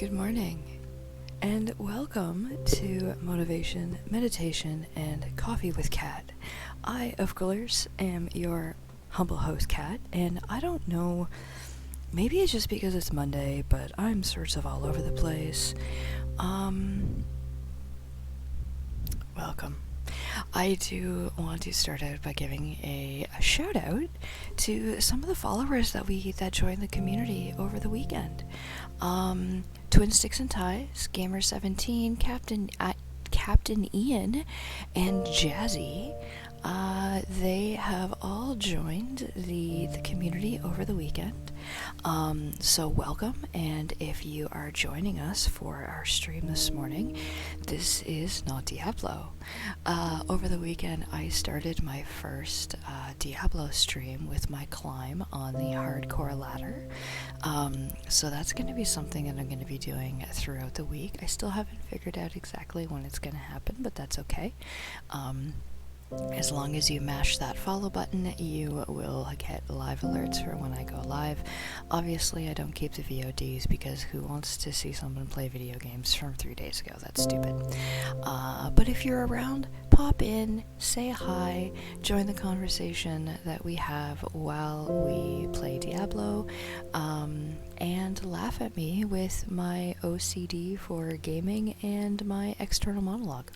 Good morning, and welcome to Motivation, Meditation, and Coffee with Kat. I, of course, am your humble host, Kat, and I don't know, maybe it's just because it's Monday, but I'm sorts of all over the place. Welcome. I do want to start out by giving a shout out to some of the followers that joined the community over the weekend. Twin Sticks and Ties, Gamer17, Captain Ian, and Jazzy. They have all joined the community over the weekend. So welcome, and if you are joining us for our stream this morning, this is not Diablo. Over the weekend, I started my first Diablo stream with my climb on the hardcore ladder. So that's going to be something that I'm going to be doing throughout the week. I still haven't figured out exactly when it's going to happen, but that's okay. As long as you mash that follow button, you will get live alerts for when I go live. Obviously, I don't keep the VODs because who wants to see someone play video games from 3 days ago? That's stupid. But if you're around, pop in, say hi, join the conversation that we have while we play Diablo, and laugh at me with my OCD for gaming and my external monologue.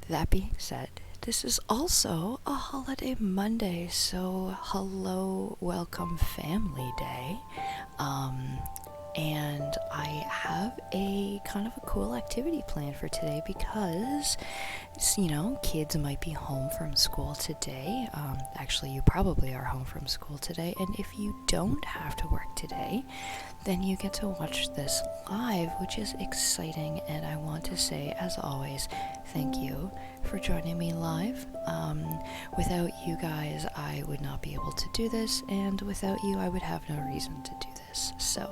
That being said, this is also a holiday Monday, so hello, welcome family day. And I have a kind of a cool activity planned for today because, kids might be home from school today. Actually, you probably are home from school today, and if you don't have to work today, then you get to watch this live, which is exciting, and I want to say, as always, thank you for joining me live. Without you guys, I would not be able to do this, and without you, I would have no reason to do this. So,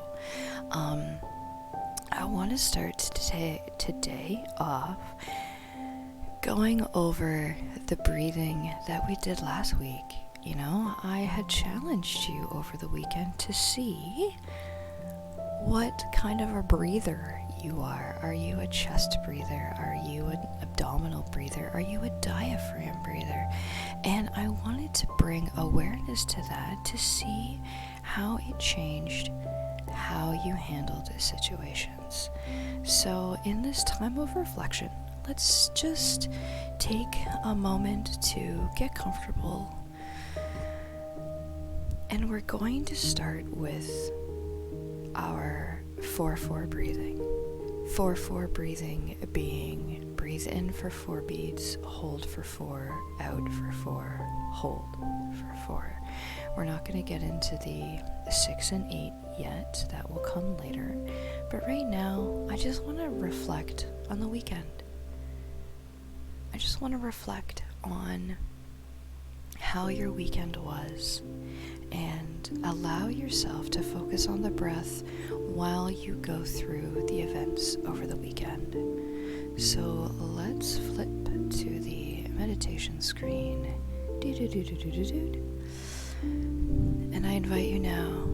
I want to start today off going over the breathing that we did last week. I had challenged you over the weekend to see what kind of a breather you are. Are you a chest breather? Are you an abdominal breather? Are you a diaphragm breather? And I wanted to bring awareness to that to see how it changed how you handled situations. So in this time of reflection, let's just take a moment to get comfortable. And we're going to start with our 4-4 breathing. 4-4 breathing being breathe in for 4 beats, hold for 4, out for 4, hold for 4. We're not going to get into the 6 and 8 yet, that will come later. But right now, I just want to reflect on the weekend. I just want to reflect on how your weekend was and allow yourself to focus on the breath while you go through the events over the weekend. So let's flip to the meditation screen. And I invite you now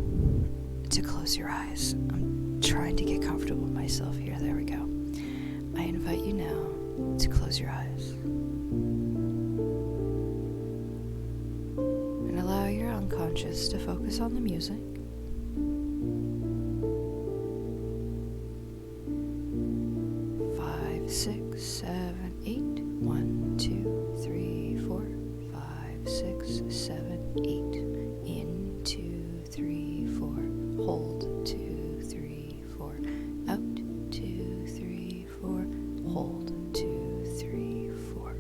to close your eyes. I'm trying to get comfortable with myself here. There we go. I invite you now to close your eyes. And allow your unconscious to focus on the music. Five, 6, 7, 8. 1, 2, 3, 4. 5, 6, 7, 8. In, 2, 3, 4. Hold, 2, 3, 4. Out, 2, 3, 4. Hold, 2, 3, 4.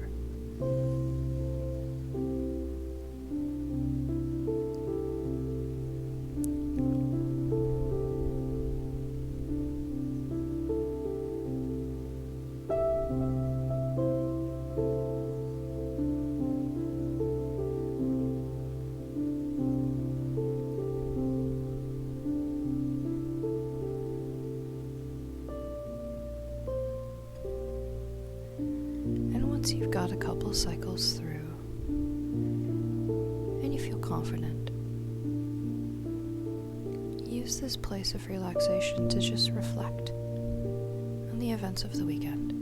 Once you've got a couple cycles through and you feel confident, you use this place of relaxation to just reflect on the events of the weekend.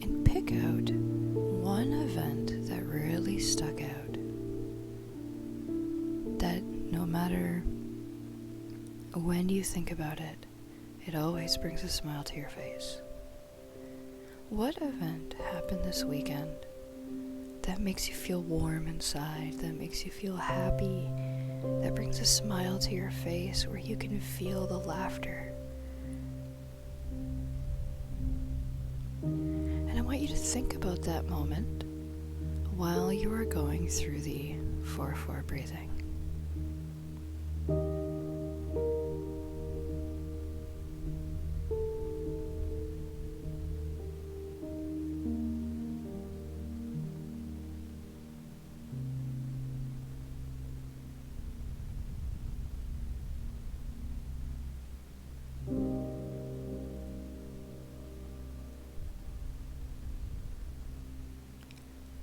And pick out one event that really stuck out. That no matter when you think about it, it always brings a smile to your face. What event happened this weekend that makes you feel warm inside, that makes you feel happy, that brings a smile to your face where you can feel the laughter? And I want you to think about that moment while you are going through the 4-4 breathing.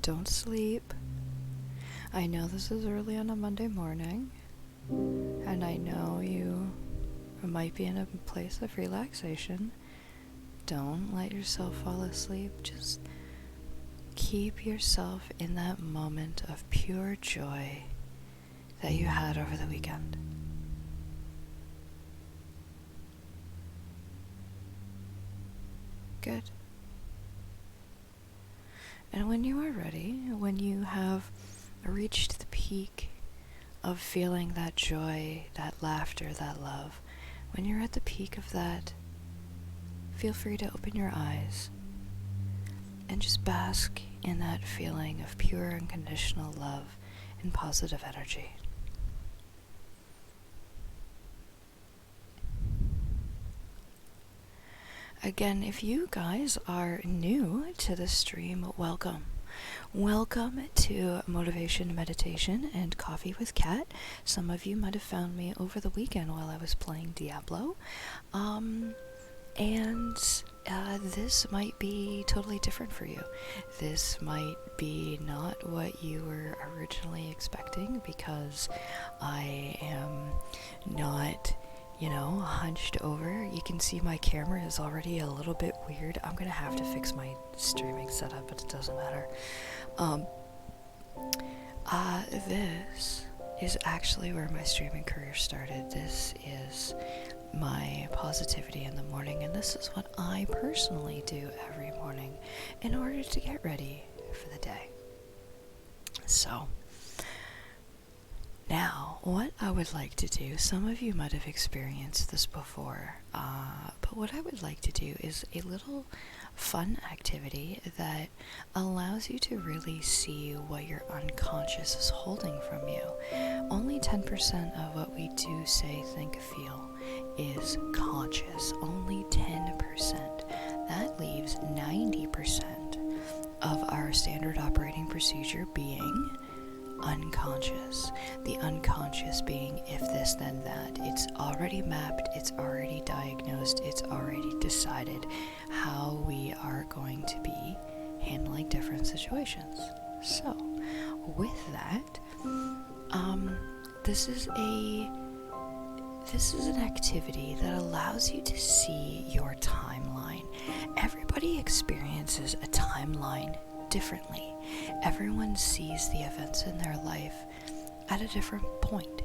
Don't sleep. I know this is early on a Monday morning, and I know you might be in a place of relaxation. Don't let yourself fall asleep. Just keep yourself in that moment of pure joy that you had over the weekend. Good. And when you are ready, when you have reached the peak of feeling that joy, that laughter, that love, when you're at the peak of that, feel free to open your eyes and just bask in that feeling of pure unconditional love and positive energy. Again, if you guys are new to the stream, welcome. Welcome to Motivation, Meditation, and Coffee with Kat. Some of you might have found me over the weekend while I was playing Diablo. This might be totally different for you. This might be not what you were originally expecting, because I am not hunched over. You can see my camera is already a little bit weird. I'm gonna have to fix my streaming setup, but it doesn't matter. This is actually where my streaming career started. This is my positivity in the morning, and this is what I personally do every morning in order to get ready for the day. So now, what I would like to do, some of you might have experienced this before, but what I would like to do is a little fun activity that allows you to really see what your unconscious is holding from you. Only 10% of what we do, say, think, feel is conscious. Only 10%. That leaves 90% of our standard operating procedure being unconscious. The unconscious being if this then that. It's already mapped, it's already diagnosed, it's already decided how we are going to be handling different situations. So with that, this is an activity that allows you to see your timeline. Everybody experiences a timeline differently. Everyone sees the events in their life at a different point.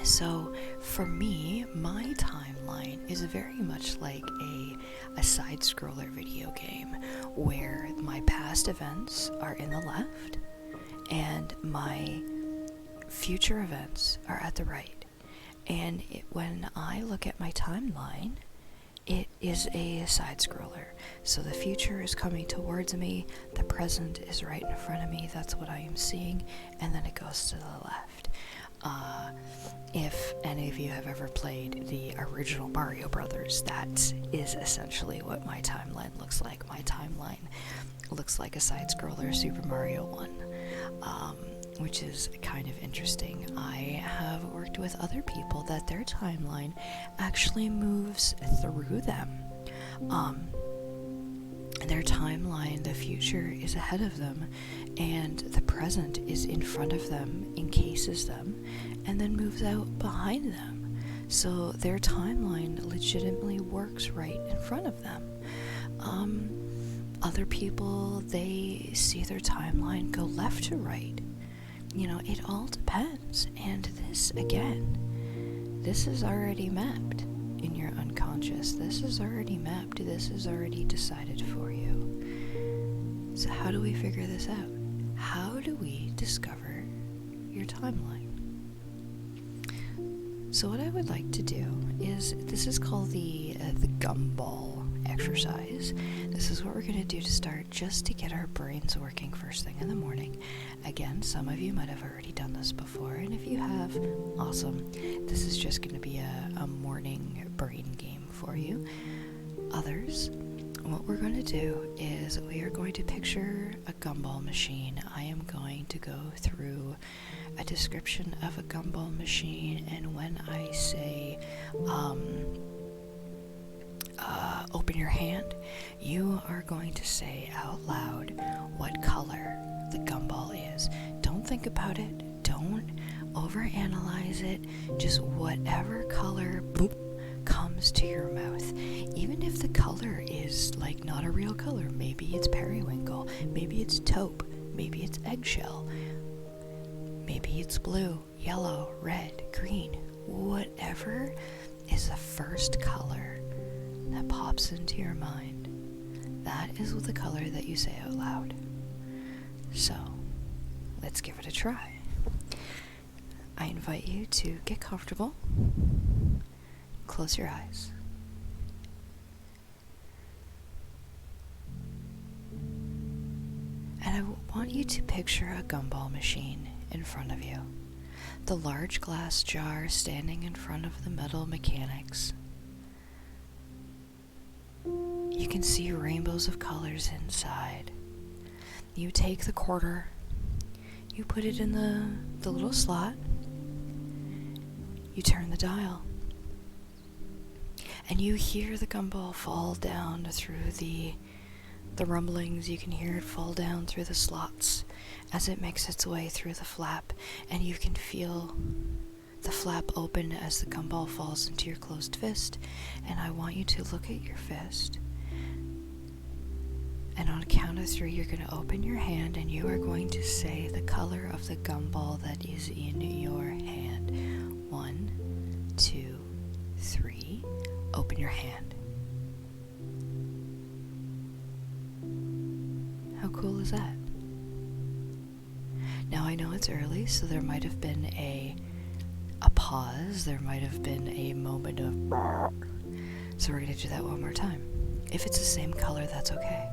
So for me, my timeline is very much like a side-scroller video game where my past events are in the left and my future events are at the right. And when I look at my timeline, it is a side-scroller. So the future is coming towards me, the present is right in front of me, that's what I am seeing, and then it goes to the left. If any of you have ever played the original Mario Brothers, that is essentially what my timeline looks like. My timeline looks like a side-scroller Super Mario 1. Which is kind of interesting. I have worked with other people that their timeline actually moves through them. their timeline, the future is ahead of them, and the present is in front of them, encases them, and then moves out behind them. So their timeline legitimately works right in front of them. Other people, they see their timeline go left to right. It all depends. And this, again, this is already mapped in your unconscious. This is already mapped. This is already decided for you. So how do we figure this out? How do we discover your timeline? So what I would like to do is, this is called the gumball exercise. This is what we're going to do to start, just to get our brains working first thing in the morning. Again, some of you might have already done this before, and if you have, awesome. This is just going to be a morning brain game for you. Others, what we're going to do is we are going to picture a gumball machine. I am going to go through a description of a gumball machine, and when I say open your hand, you are going to say out loud what color the gumball is. Don't think about it. Don't overanalyze it. Just whatever color boop comes to your mouth. Even if the color is like not a real color, maybe it's periwinkle, maybe it's taupe, maybe it's eggshell, maybe it's blue, yellow, red, green, whatever is the first color that pops into your mind, that is the color that you say out loud. So, let's give it a try. I invite you to get comfortable. Close your eyes. And I want you to picture a gumball machine in front of you. The large glass jar standing in front of the metal mechanics. You can see rainbows of colors inside. You take the quarter, you put it in the little slot, you turn the dial, and you hear the gumball fall down through the rumblings. You can hear it fall down through the slots as it makes its way through the flap, and you can feel the flap open as the gumball falls into your closed fist. And I want you to look at your fist, and on a count of 3, you're going to open your hand, and you are going to say the color of the gumball that is in your hand. 1, 2, 3. Open your hand. How cool is that? Now I know it's early, so there might have been a pause. There might have been a moment of so we're going to do that one more time. If it's the same color, that's okay.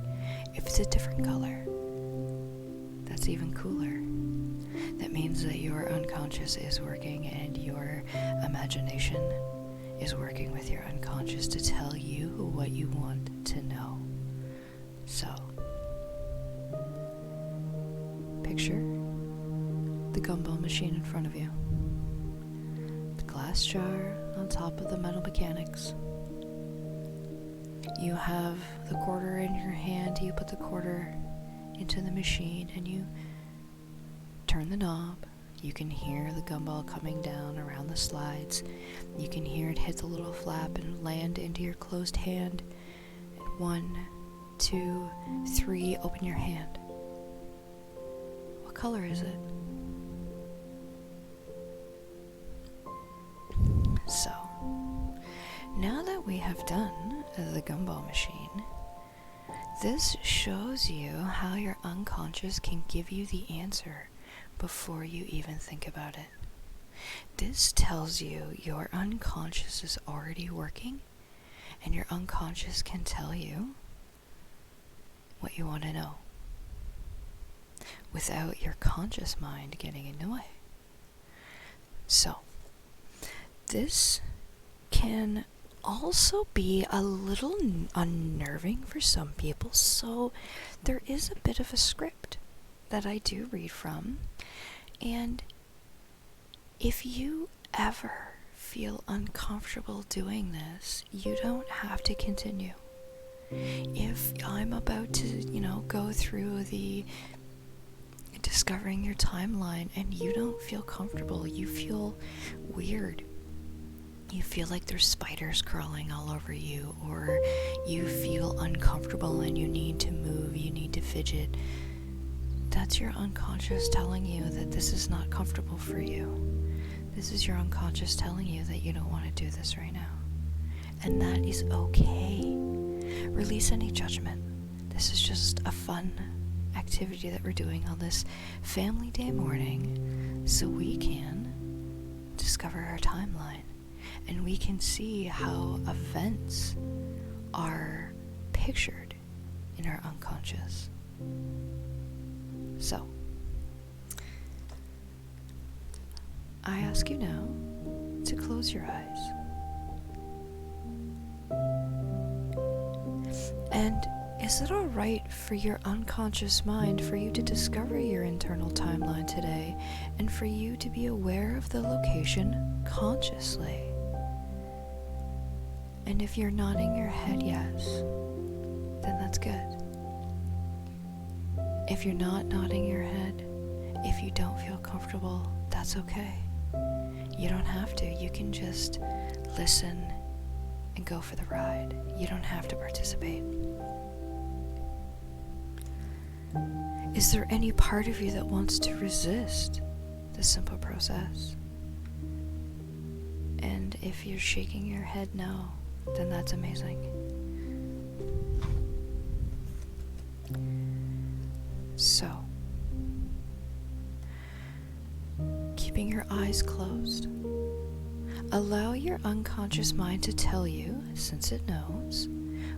If it's a different color, that's even cooler. That means that your unconscious is working, and your imagination is working with your unconscious to tell you what you want to know. So, picture the gumball machine in front of you. The glass jar on top of the metal mechanics. You have the quarter in your hand. You put the quarter into the machine and you turn the knob. You can hear the gumball coming down around the slides. You can hear it hit the little flap and land into your closed hand. 1, 2, 3, open your hand. What color is it? So, now that we have done the gumball machine, this shows you how your unconscious can give you the answer before you even think about it. This tells you your unconscious is already working, and your unconscious can tell you what you want to know without your conscious mind getting in the way. So, this can also be a little unnerving for some people, so there is a bit of a script that I do read from, and if you ever feel uncomfortable doing this, you don't have to continue. If I'm about to, go through the discovering your timeline and you don't feel comfortable, you feel weird, you feel like there's spiders crawling all over you, or you feel uncomfortable and you need to move, you need to fidget, that's your unconscious telling you that this is not comfortable for you. This is your unconscious telling you that you don't want to do this right now. And that is okay. Release any judgment. This is just a fun activity that we're doing on this family day morning so we can discover our timeline and we can see how events are pictured in our unconscious. So, I ask you now to close your eyes. And is it alright for your unconscious mind for you to discover your internal timeline today and for you to be aware of the location consciously? And if you're nodding your head yes, then that's good. If you're not nodding your head, if you don't feel comfortable, that's okay. You don't have to. You can just listen and go for the ride. You don't have to participate. Is there any part of you that wants to resist this simple process? And if you're shaking your head no, then that's amazing. So, keeping your eyes closed, allow your unconscious mind to tell you, since it knows,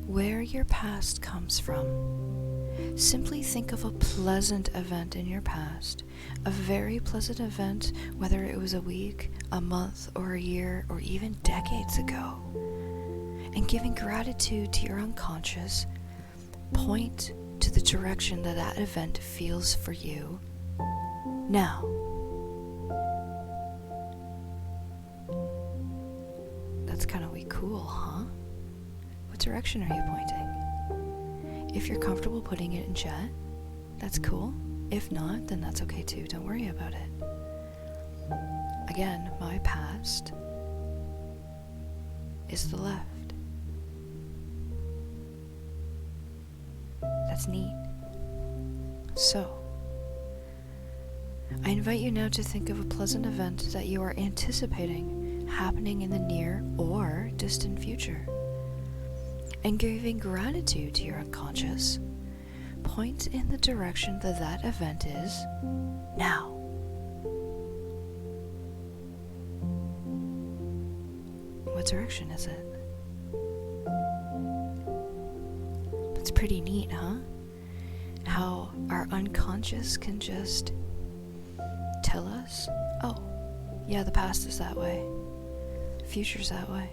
where your past comes from. Simply think of a pleasant event in your past, a very pleasant event, whether it was a week, a month, or a year, or even decades ago. And giving gratitude to your unconscious, point to the direction that that event feels for you now. That's kind of cool, huh? What direction are you pointing? If you're comfortable putting it in chat, that's cool. If not, then that's okay too. Don't worry about it. Again, my past is the left. That's neat. So, I invite you now to think of a pleasant event that you are anticipating happening in the near or distant future. And giving gratitude to your unconscious, point in the direction that that event is now. What direction is it? It's pretty neat, huh? How our unconscious can just tell us, oh, yeah, the past is that way. Future's that way.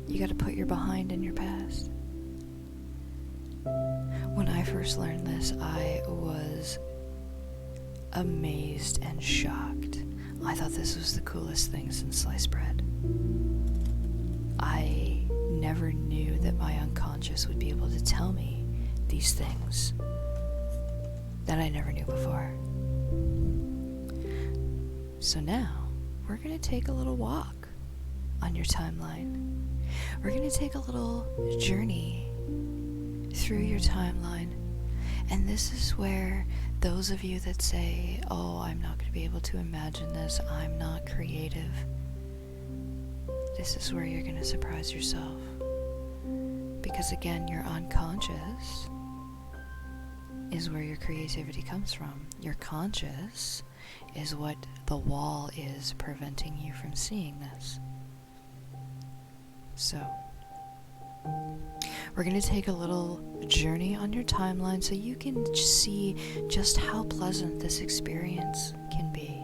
You gotta put your behind in your past. When I first learned this, I was amazed and shocked. I thought this was the coolest thing since sliced bread. I never knew that my unconscious would be able to tell me these things that I never knew before. So now, we're going to take a little walk on your timeline. We're going to take a little journey through your timeline. And this is where those of you that say, oh, I'm not going to be able to imagine this, I'm not creative, this is where you're going to surprise yourself. Because again, your unconscious is where your creativity comes from. Your conscious is what the wall is preventing you from seeing this. So, we're going to take a little journey on your timeline so you can see just how pleasant this experience can be.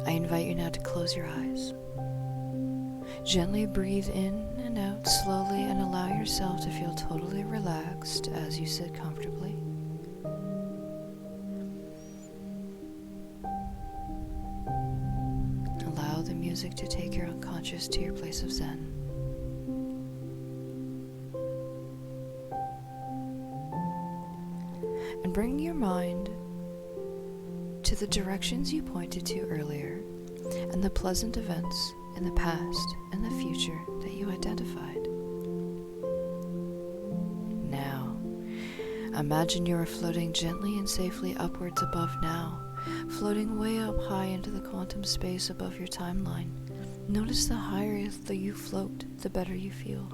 I invite you now to close your eyes. Gently breathe in and out slowly and allow yourself to feel totally relaxed as you sit comfortably. Allow the music to take your unconscious to your place of Zen. and bring your mind to the directions you pointed to earlier and the pleasant events in the past and the future that you identified. Now, imagine you are floating gently and safely upwards above now, floating way up high into the quantum space above your timeline. Notice the higher that you float, the better you feel.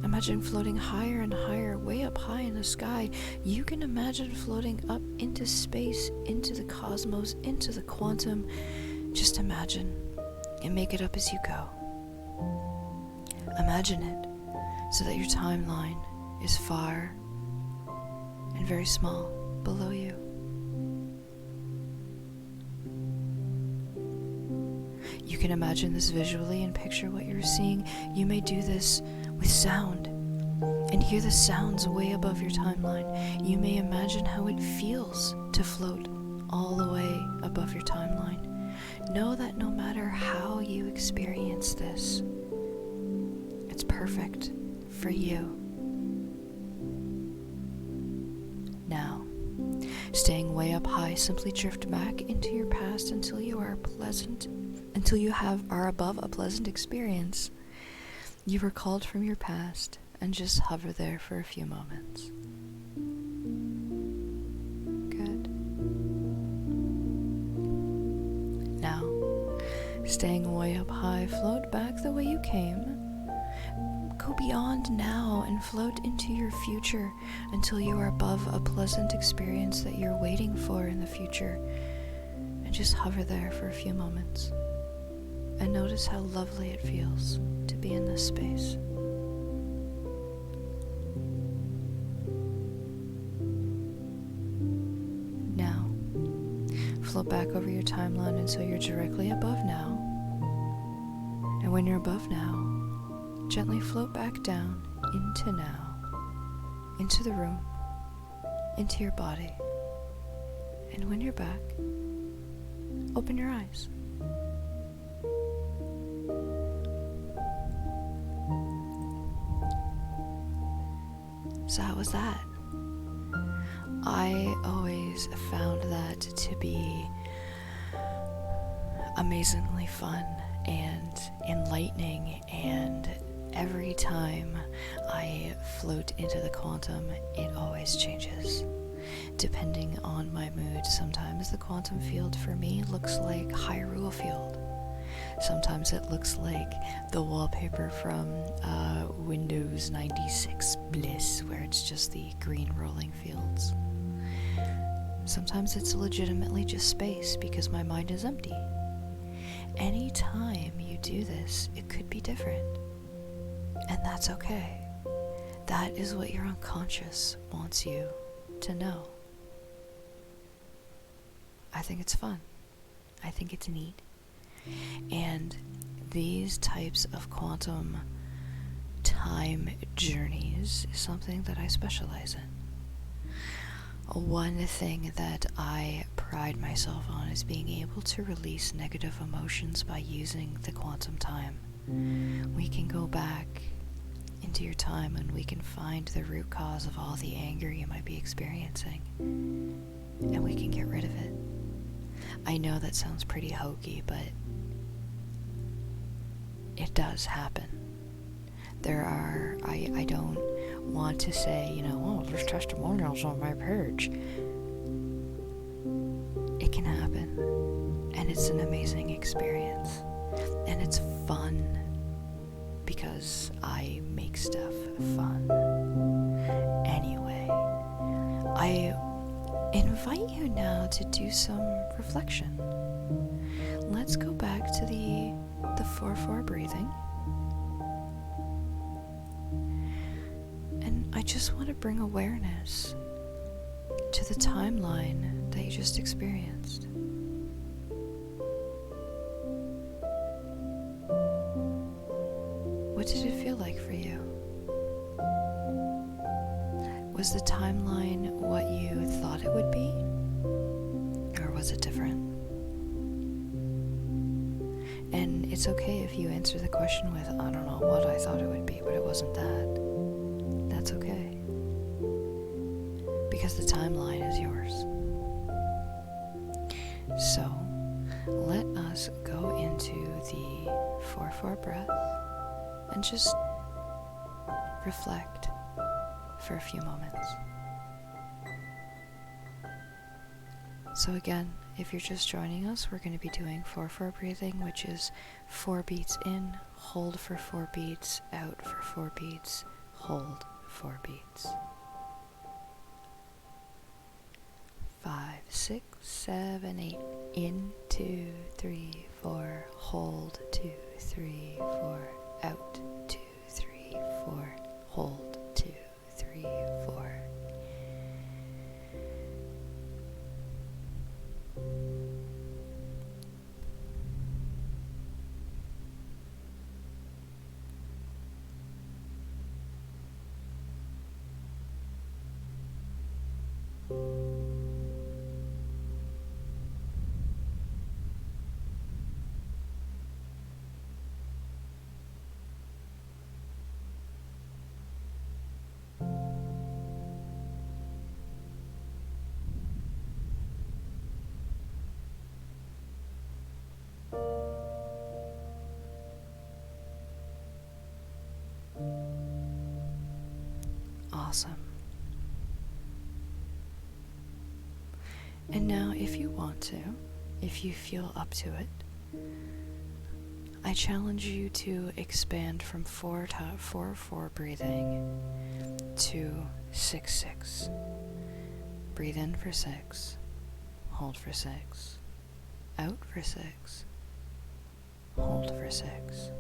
Imagine floating higher and higher, way up high in the sky. You can imagine floating up into space, into the cosmos, into the quantum. Just imagine and make it up as you go. Imagine it so that your timeline is far and very small below you. You can imagine this visually and picture what you're seeing. You may do this with sound and hear the sounds way above your timeline. You may imagine how it feels to float all the way above your timeline. Know that no matter how you experience this, it's perfect for you. Now, staying way up high, simply drift back into your past until you are above a pleasant experience. You were called from your past and just hover there for a few moments. Good. Now, staying way up high, float back the way you came. Go beyond now and float into your future until you are above a pleasant experience that you're waiting for in the future. And just hover there for a few moments. And notice how lovely it feels to be in this space. Now, float back over your timeline until you're directly above now. And when you're above now, gently float back down into now, into the room, into your body. And when you're back, open your eyes. So how was that? I always found that to be amazingly fun and enlightening, and every time I float into the quantum, it always changes. Depending on my mood, sometimes the quantum field for me looks like Hyrule Field. Sometimes it looks like the wallpaper from Windows 96 Bliss, where it's just the green rolling fields. Sometimes it's legitimately just space because my mind is empty. Anytime you do this, it could be different. And that's okay. That is what your unconscious wants you to know. I think it's fun. I think it's neat. And these types of quantum time journeys is something that I specialize in. One thing that I pride myself on is being able to release negative emotions by using the quantum time. We can go back into your time and we can find the root cause of all the anger you might be experiencing, and we can get rid of it. I know that sounds pretty hokey, but it does happen. I don't want to say, there's testimonials on my page. It can happen, and it's an amazing experience, and it's fun because I make stuff fun. Anyway, I invite you now to do some reflection. Let's go back to the 4-4 breathing. And I just want to bring awareness to the timeline that you just experienced. What did it feel like for you? Was the timeline what you thought it would be? Or was it different? And it's okay if you answer the question with, I don't know what I thought it would be, but it wasn't that. That's okay. Because the timeline is yours. So let us go into the 4-4 breath and just reflect for a few moments. So again, if you're just joining us, we're going to be doing 4-4 breathing, which is 4 beats in, hold for 4 beats, out for 4 beats, hold 4 beats. 5, 6, 7, 8. In, 2, 3, 4. Hold, 2, 3, 4. Out, 2, 3, 4. Hold, 2, 3, 4. Awesome. And now, if you want to, if you feel up to it, I challenge you to expand from 4-4 breathing to 6-6. Breathe in for 6, hold for 6, out for 6, hold for 6.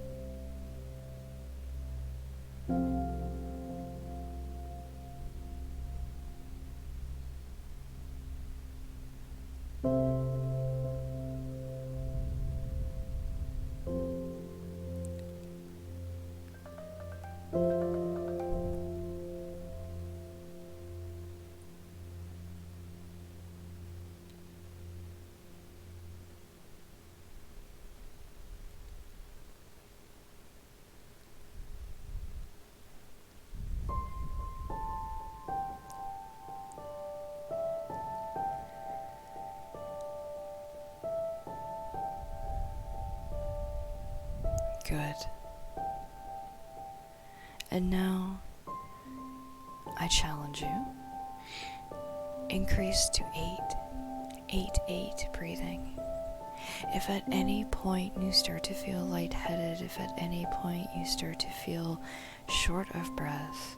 Good. And now, I challenge you, increase to 8 breathing. If at any point you start to feel lightheaded, if at any point you start to feel short of breath,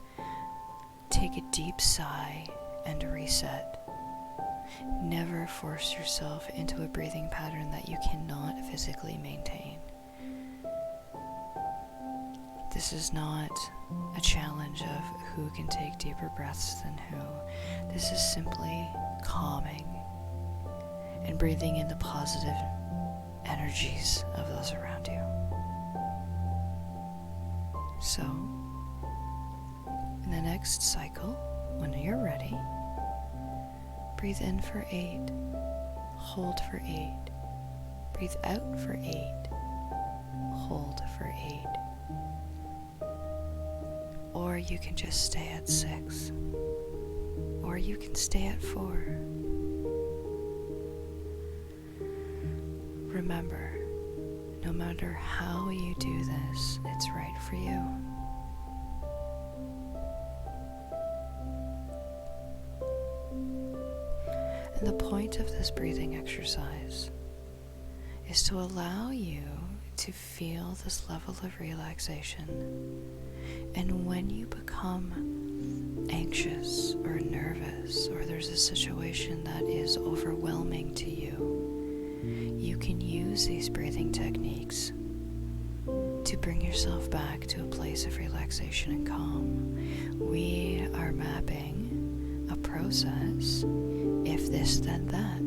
take a deep sigh and reset. Never force yourself into a breathing pattern that you cannot physically maintain. This is not a challenge of who can take deeper breaths than who. This is simply calming and breathing in the positive energies of those around you. So, in the next cycle, when you're ready, breathe in for 8, hold for 8, breathe out for 8, hold for 8. Or you can just stay at 6. Or you can stay at 4. Remember, no matter how you do this, it's right for you. And the point of this breathing exercise is to allow you to feel this level of relaxation. And when you become anxious or nervous, or there's a situation that is overwhelming to you, you can use these breathing techniques to bring yourself back to a place of relaxation and calm. We are mapping a process, if this then that.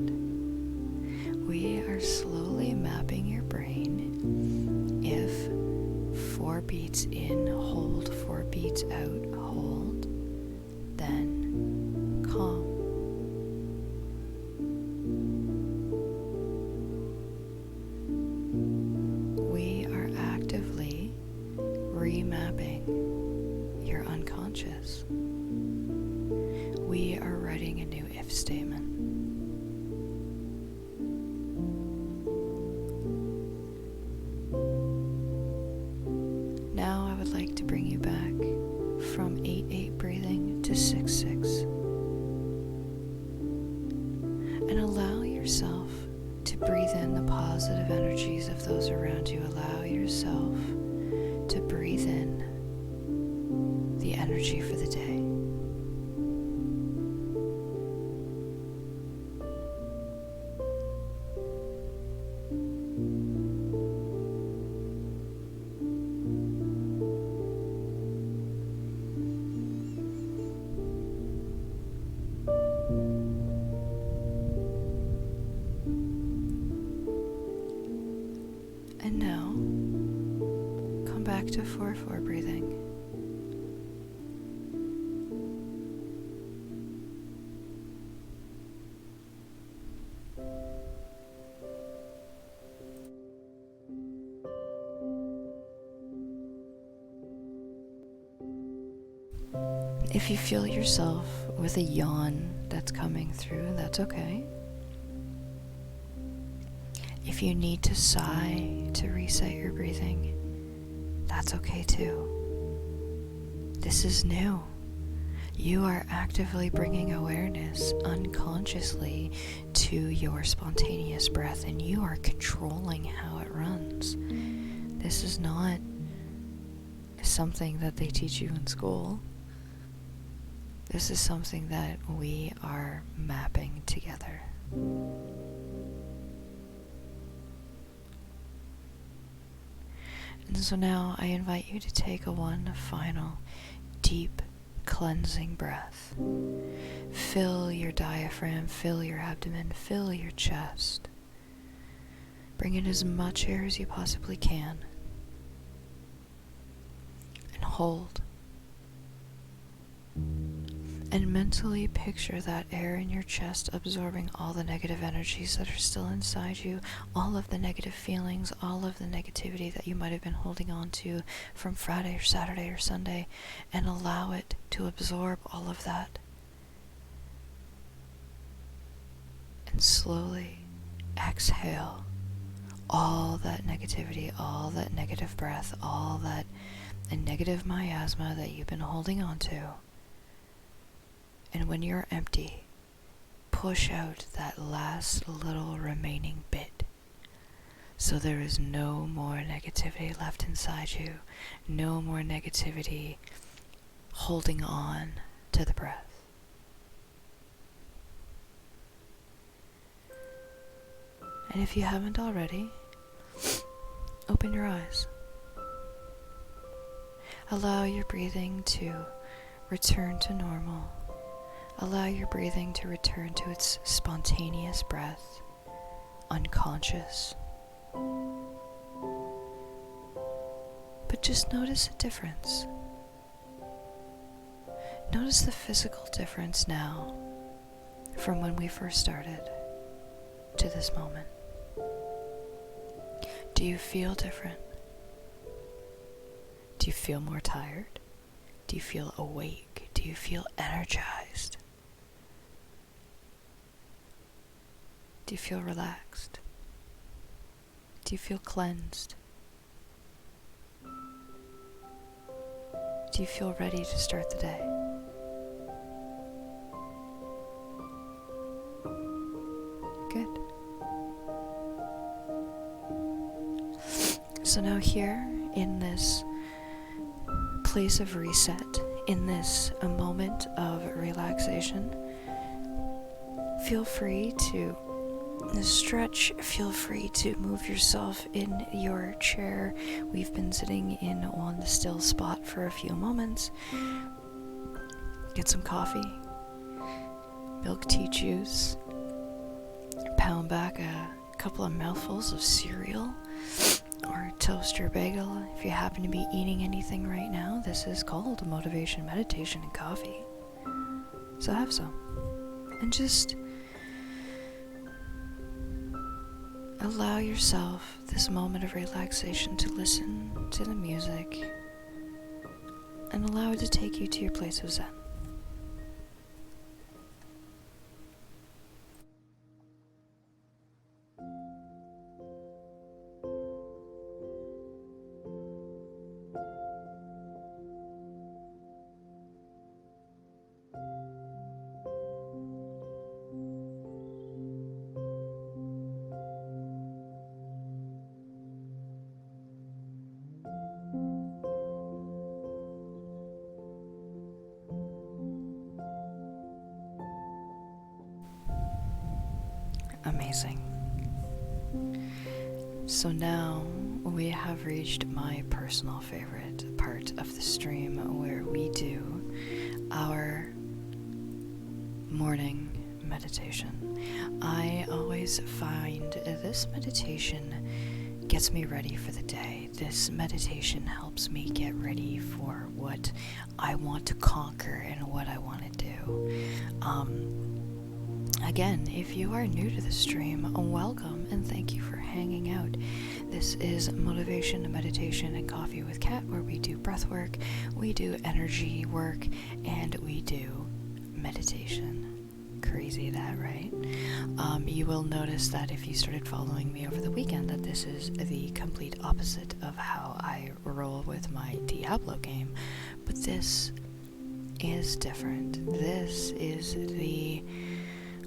We are slowly mapping your brain. If 4 beats in, hold, 4 beats out, hold, then calm. We are actively remapping your unconscious. We are writing a new belief statement. Now I would like to bring you back from 8-8 breathing to 6-6. And allow yourself to breathe in the positive energies of those around you. Allow yourself to breathe in the energy for the day. And now, come back to 4-4 breathing. If you feel yourself with a yawn that's coming through, that's okay. If you need to sigh to reset your breathing, that's okay too. This is new. You are actively bringing awareness unconsciously to your spontaneous breath, and you are controlling how it runs. This is not something that they teach you in school. This is something that we are mapping together. And so now I invite you to take one final deep cleansing breath. Fill your diaphragm, fill your abdomen, fill your chest. Bring in as much air as you possibly can. And hold. And mentally picture that air in your chest absorbing all the negative energies that are still inside you, all of the negative feelings, all of the negativity that you might have been holding on to from Friday or Saturday or Sunday, and allow it to absorb all of that. And slowly exhale all that negativity, all that negative breath, all that negative miasma that you've been holding on to. And when you're empty, push out that last little remaining bit. So there is no more negativity left inside you, no more negativity holding on to the breath. And if you haven't already, open your eyes. Allow your breathing to return to normal. Allow your breathing to return to its spontaneous breath, unconscious. But just notice a difference. Notice the physical difference now from when we first started to this moment. Do you feel different? Do you feel more tired? Do you feel awake? Do you feel energized? Do you feel relaxed? Do you feel cleansed? Do you feel ready to start the day? Good. So now here in this place of reset, in this a moment of relaxation, feel free to stretch, feel free to move yourself in your chair. We've been sitting in on the still spot for a few moments. Get some coffee, milk tea juice, pound back a couple of mouthfuls of cereal, or toast your bagel. If you happen to be eating anything right now, this is called motivation, meditation, and coffee. So have some. And just allow yourself this moment of relaxation to listen to the music and allow it to take you to your place of Zen. amazing. So now we have reached my personal favorite part of the stream, where we do our morning meditation. I always find this meditation gets me ready for the day. This meditation helps me get ready for what I want to conquer and what I want to do. Again, if you are new to the stream, welcome and thank you for hanging out. This is Motivation, Meditation, and Coffee with Kat, where we do breath work, we do energy work, and we do meditation. Crazy that, right? You will notice that if you started following me over the weekend, that this is the complete opposite of how I roll with my Diablo game. But this is different. This is the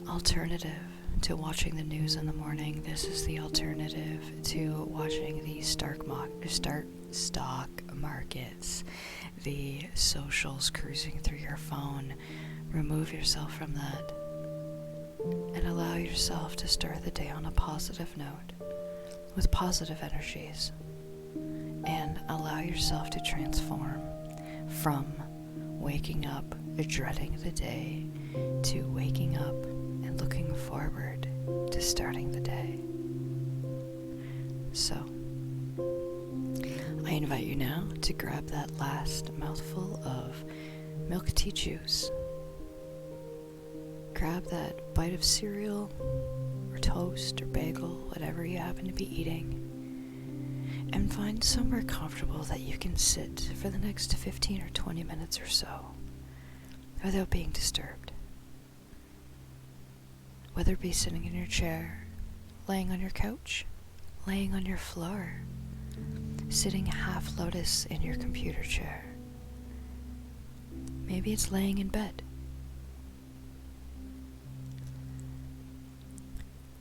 alternative to watching the news in the morning. This is the alternative to watching the stock markets, the socials cruising through your phone. Remove yourself from that and allow yourself to start the day on a positive note with positive energies, and allow yourself to transform from waking up dreading the day to waking up and looking forward to starting the day. So, I invite you now to grab that last mouthful of milk tea juice. Grab that bite of cereal or toast or bagel, whatever you happen to be eating, and find somewhere comfortable that you can sit for the next 15 or 20 minutes or so without being disturbed. Whether it be sitting in your chair, laying on your couch, laying on your floor, sitting half lotus in your computer chair. Maybe it's laying in bed.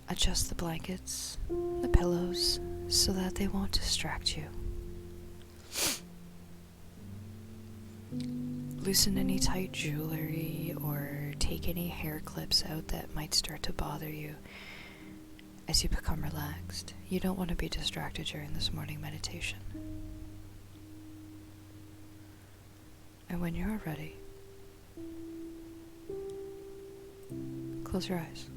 Adjust the blankets, the pillows, so that they won't distract you. Loosen any tight jewelry or take any hair clips out that might start to bother you as you become relaxed. You don't want to be distracted during this morning meditation. And when you're ready, close your eyes.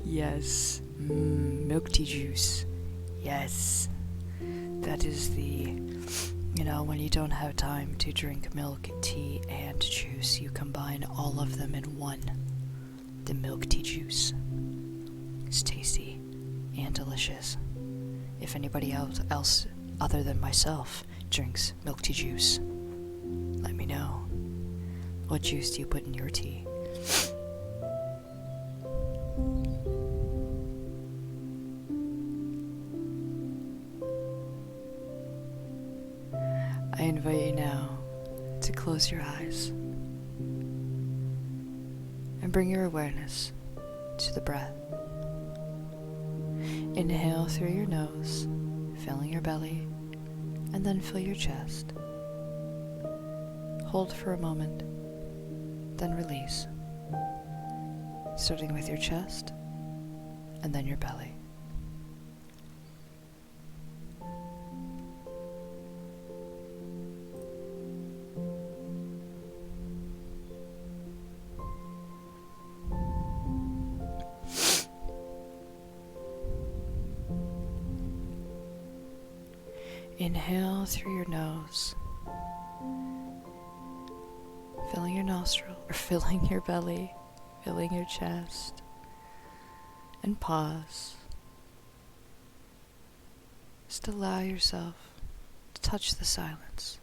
Yes, milk tea juice. Yes, that is when you don't have time to drink milk, tea, and juice, you combine all of them in one. The milk tea juice. It's tasty and delicious. If anybody else other than myself drinks milk tea juice, let me know. What juice do you put in your tea? I invite you now to close your eyes and bring your awareness to the breath. Inhale through your nose, filling your belly, and then fill your chest. Hold for a moment, then release, starting with your chest and then your belly. Inhale through your nose, filling your nostril, or filling your belly, filling your chest, and pause. Just allow yourself to touch the silence.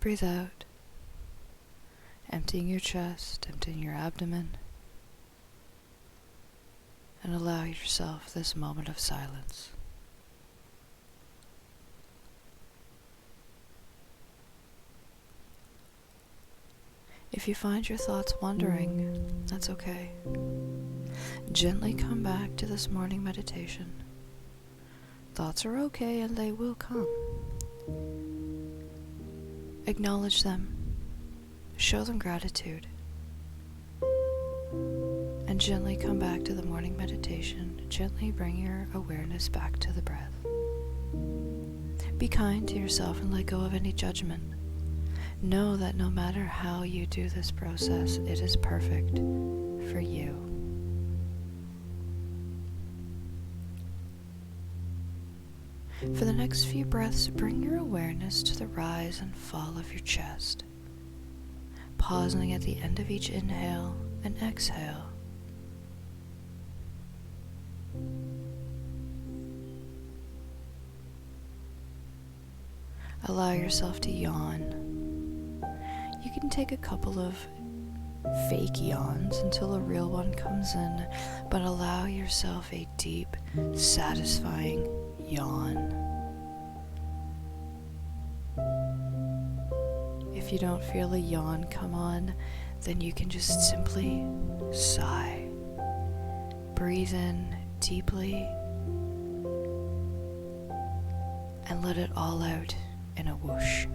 Breathe out, emptying your chest, emptying your abdomen, and allow yourself this moment of silence. If you find your thoughts wandering, that's okay. Gently come back to this morning meditation. Thoughts are okay and they will come. Acknowledge them. Show them gratitude. And gently come back to the morning meditation. Gently bring your awareness back to the breath. Be kind to yourself and let go of any judgment. Know that no matter how you do this process, it is perfect for you. For the next few breaths, bring your awareness to the rise and fall of your chest, pausing at the end of each inhale and exhale. Allow yourself to yawn. You can take a couple of fake yawns until a real one comes in, but allow yourself a deep, satisfying yawn. If you don't feel a yawn come on, then you can just simply sigh. Breathe in deeply and let it all out in a whoosh.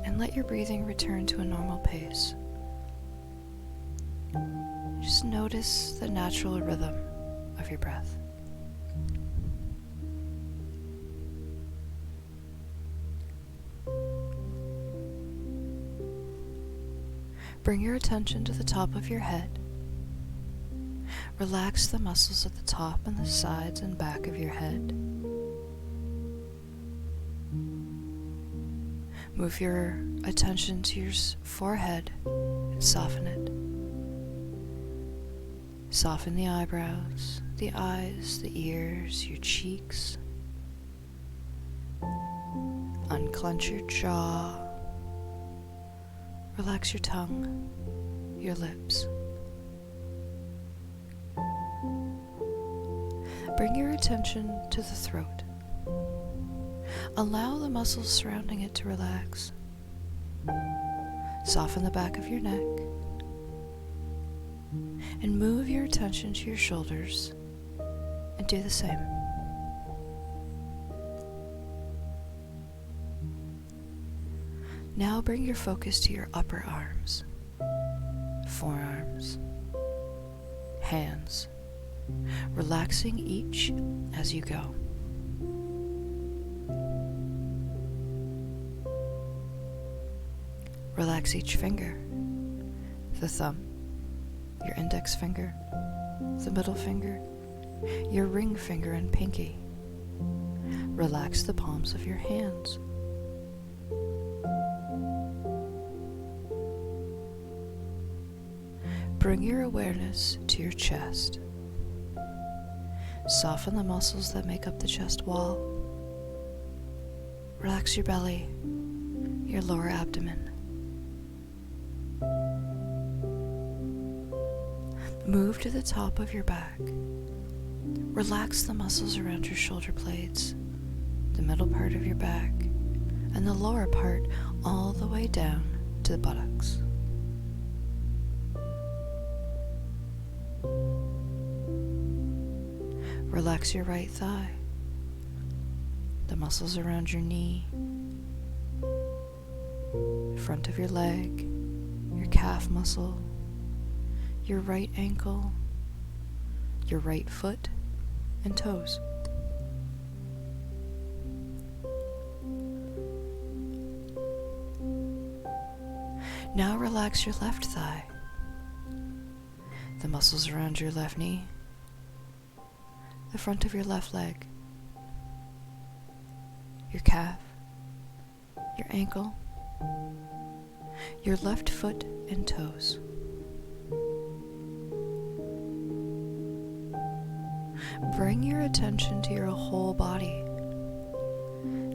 And let your breathing return to a normal pace. Just notice the natural rhythm of your breath. Bring your attention to the top of your head. Relax the muscles at the top and the sides and back of your head. Move your attention to your forehead and soften it. Soften the eyebrows, the eyes, the ears, your cheeks. Unclench your jaw. Relax your tongue, your lips. Bring your attention to the throat. Allow the muscles surrounding it to relax. Soften the back of your neck. And move your attention to your shoulders and do the same. Now bring your focus to your upper arms, forearms, hands, relaxing each as you go. Relax each finger, the thumb, your index finger, the middle finger, your ring finger and pinky. Relax the palms of your hands. Bring your awareness to your chest. Soften the muscles that make up the chest wall. Relax your belly, your lower abdomen. Move to the top of your back. Relax the muscles around your shoulder blades, the middle part of your back, and the lower part all the way down to the buttocks. Relax your right thigh, the muscles around your knee, front of your leg, your calf muscle, your right ankle, your right foot, and toes. Now relax your left thigh, the muscles around your left knee, the front of your left leg, your calf, your ankle, your left foot and toes. Bring your attention to your whole body.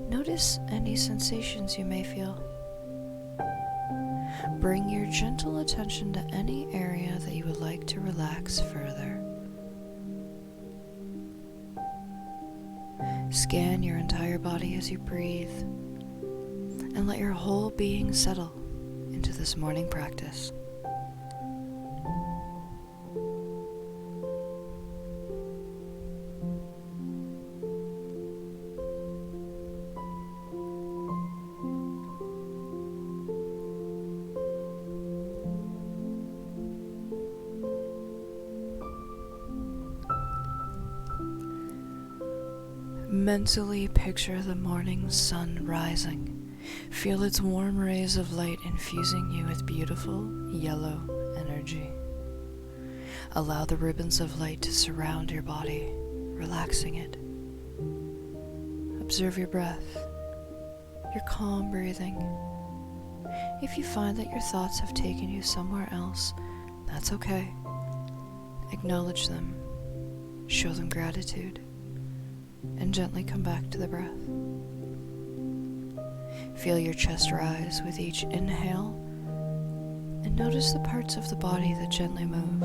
Notice any sensations you may feel. Bring your gentle attention to any area that you would like to relax further. Scan your entire body as you breathe, and let your whole being settle into this morning practice. Mentally picture the morning sun rising. Feel its warm rays of light infusing you with beautiful yellow energy. Allow the ribbons of light to surround your body, relaxing it. Observe your breath, your calm breathing. If you find that your thoughts have taken you somewhere else, that's okay. Acknowledge them, show them gratitude, and gently come back to the breath. Feel your chest rise with each inhale, and notice the parts of the body that gently move.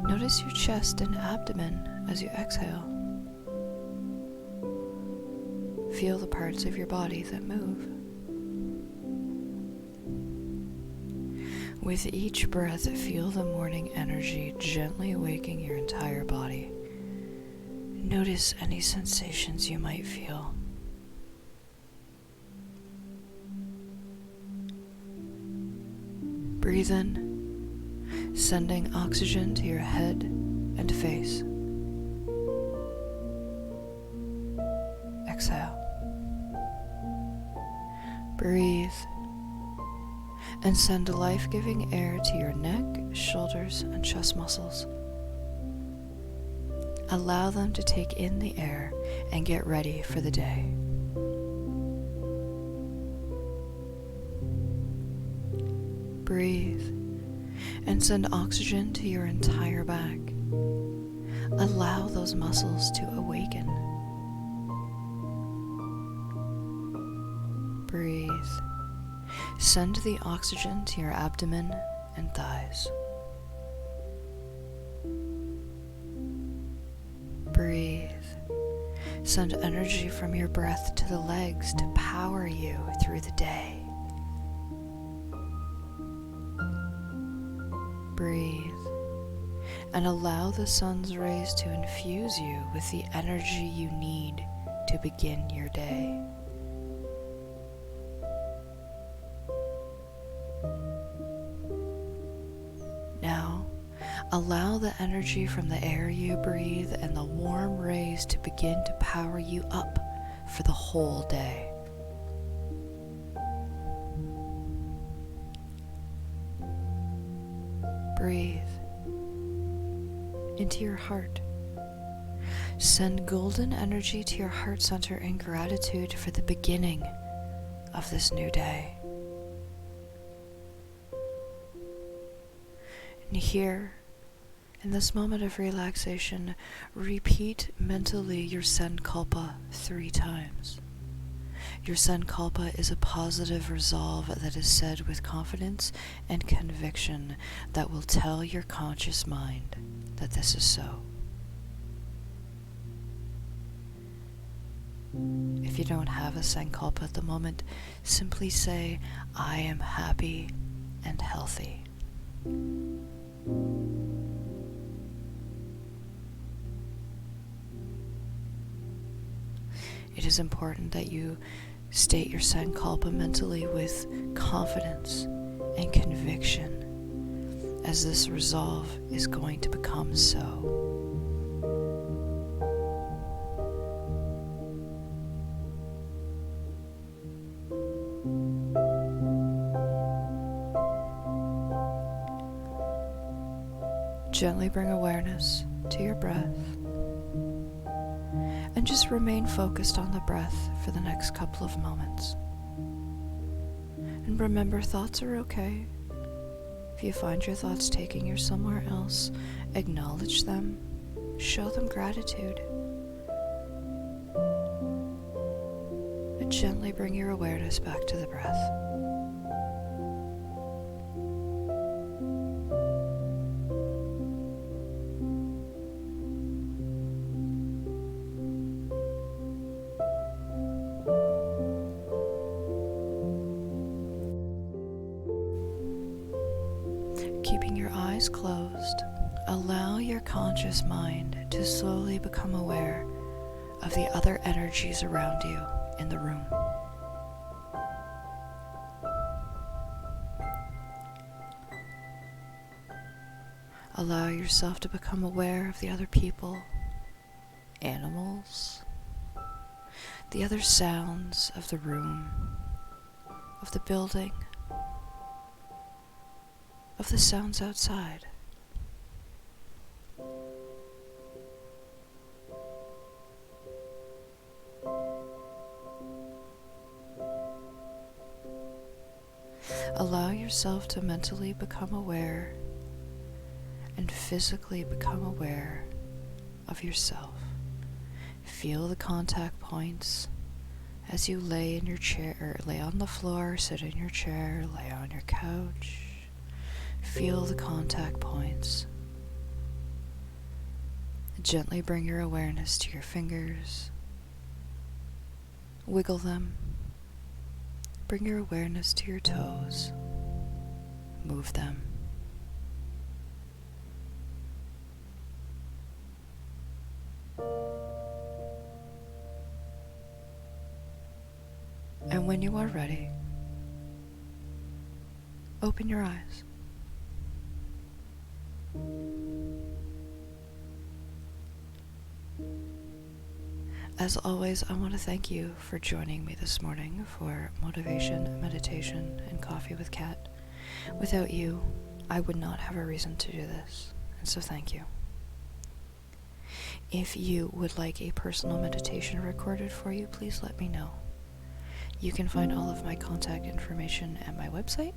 Notice your chest and abdomen as you exhale. Feel the parts of your body that move. With each breath, feel the morning energy gently waking your entire body. Notice any sensations you might feel. Breathe in, sending oxygen to your head and face. Exhale. Breathe and send life-giving air to your neck, shoulders, and chest muscles. Allow them to take in the air and get ready for the day. Breathe and send oxygen to your entire back. Allow those muscles to awaken. Breathe. Send the oxygen to your abdomen and thighs. Breathe. Send energy from your breath to the legs to power you through the day. Breathe. And allow the sun's rays to infuse you with the energy you need to begin your day. Now, allow the energy from the air you breathe and the warm rays to begin to power you up for the whole day. Breathe into your heart. Send golden energy to your heart center in gratitude for the beginning of this new day. And here, in this moment of relaxation, repeat mentally your Sankalpa 3 times. Your Sankalpa is a positive resolve that is said with confidence and conviction that will tell your conscious mind that this is so. If you don't have a Sankalpa at the moment, simply say, I am happy and healthy. It is important that you state your Sankalpa mentally with confidence and conviction, as this resolve is going to become so. Gently bring awareness to your breath and just remain focused on the breath for the next couple of moments. And remember, thoughts are okay. If you find your thoughts taking you somewhere else, acknowledge them, show them gratitude, and gently bring your awareness back to the breath. Keeping your eyes closed, allow your conscious mind to slowly become aware of the other energies around you in the room. Allow yourself to become aware of the other people, animals, the other sounds of the room, of the building, of the sounds outside. Allow yourself to mentally become aware and physically become aware of yourself. Feel the contact points as you lay in your chair, or lay on the floor, sit in your chair, lay on your couch. Feel the contact points. Gently bring your awareness to your fingers. Wiggle them. Bring your awareness to your toes. Move them. And when you are ready, open your eyes. As always, I want to thank you for joining me this morning for Motivation, Meditation, and Coffee with Kat. Without you, I would not have a reason to do this, and so thank you. If you would like a personal meditation recorded for you, please let me know. You can find all of my contact information at my website,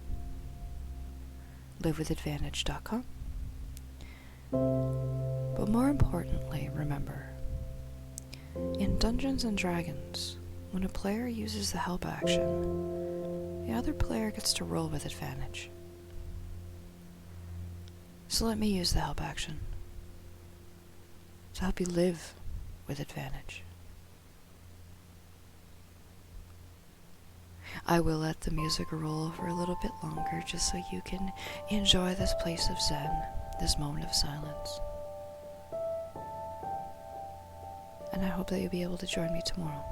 livewithadvantage.com. But more importantly, remember, in Dungeons & Dragons, when a player uses the help action, the other player gets to roll with advantage. So let me use the help action to help you live with advantage. I will let the music roll for a little bit longer just so you can enjoy this place of Zen, this moment of silence. And I hope that you'll be able to join me tomorrow.